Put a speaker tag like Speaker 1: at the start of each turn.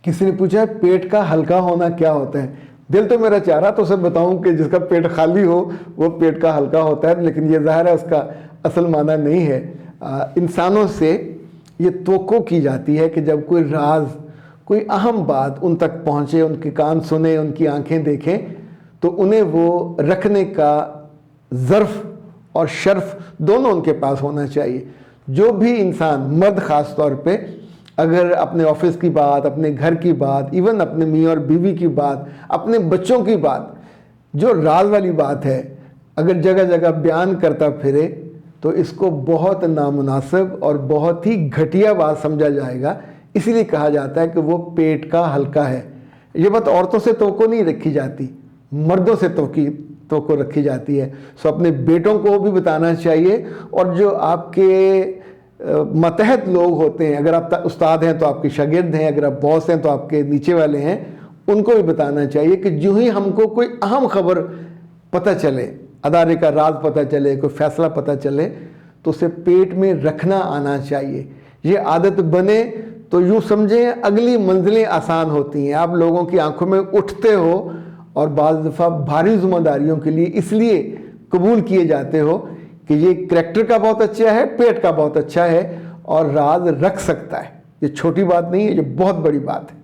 Speaker 1: کسی نے پوچھا ہے پیٹ کا ہلکا ہونا کیا ہوتا ہے؟ دل تو میرا چاہ رہا تو اسے بتاؤں کہ جس کا پیٹ خالی ہو وہ پیٹ کا ہلکا ہوتا ہے، لیکن یہ ظاہر ہے اس کا اصل معنی نہیں ہے۔ انسانوں سے یہ توقع کی جاتی ہے کہ جب کوئی راز، کوئی اہم بات ان تک پہنچے، ان کے کان سنیں، ان کی آنکھیں دیکھیں، تو انہیں وہ رکھنے کا ظرف اور شرف دونوں ان کے پاس ہونا چاہیے۔ جو بھی انسان، مرد خاص طور پہ، اگر اپنے آفس کی بات، اپنے گھر کی بات، ایون اپنے میاں اور بیوی کی بات، اپنے بچوں کی بات، جو راز والی بات ہے، اگر جگہ جگہ بیان کرتا پھرے تو اس کو بہت نامناسب اور بہت ہی گھٹیا بات سمجھا جائے گا۔ اسی لیے کہا جاتا ہے کہ وہ پیٹ کا ہلکا ہے۔ یہ بات عورتوں سے توقع نہیں رکھی جاتی، مردوں سے توقع رکھی جاتی ہے۔ سو اپنے بیٹوں کو بھی بتانا چاہیے، اور جو آپ کے ماتحت لوگ ہوتے ہیں، اگر آپ استاد ہیں تو آپ کے شاگرد ہیں، اگر آپ باس ہیں تو آپ کے نیچے والے ہیں، ان کو بھی بتانا چاہیے کہ جو ہی ہم کو کوئی اہم خبر پتہ چلے، ادارے کا راز پتہ چلے، کوئی فیصلہ پتہ چلے، تو اسے پیٹ میں رکھنا آنا چاہیے۔ یہ عادت بنے تو یوں سمجھیں اگلی منزلیں آسان ہوتی ہیں۔ آپ لوگوں کی آنکھوں میں اٹھتے ہو اور بعض دفعہ بھاری ذمہ داریوں کے لیے اس لیے قبول کیے جاتے ہو کہ یہ کریکٹر کا بہت اچھا ہے، پیٹ کا بہت اچھا ہے اور راز رکھ سکتا ہے۔ یہ چھوٹی بات نہیں ہے، یہ بہت بڑی بات ہے۔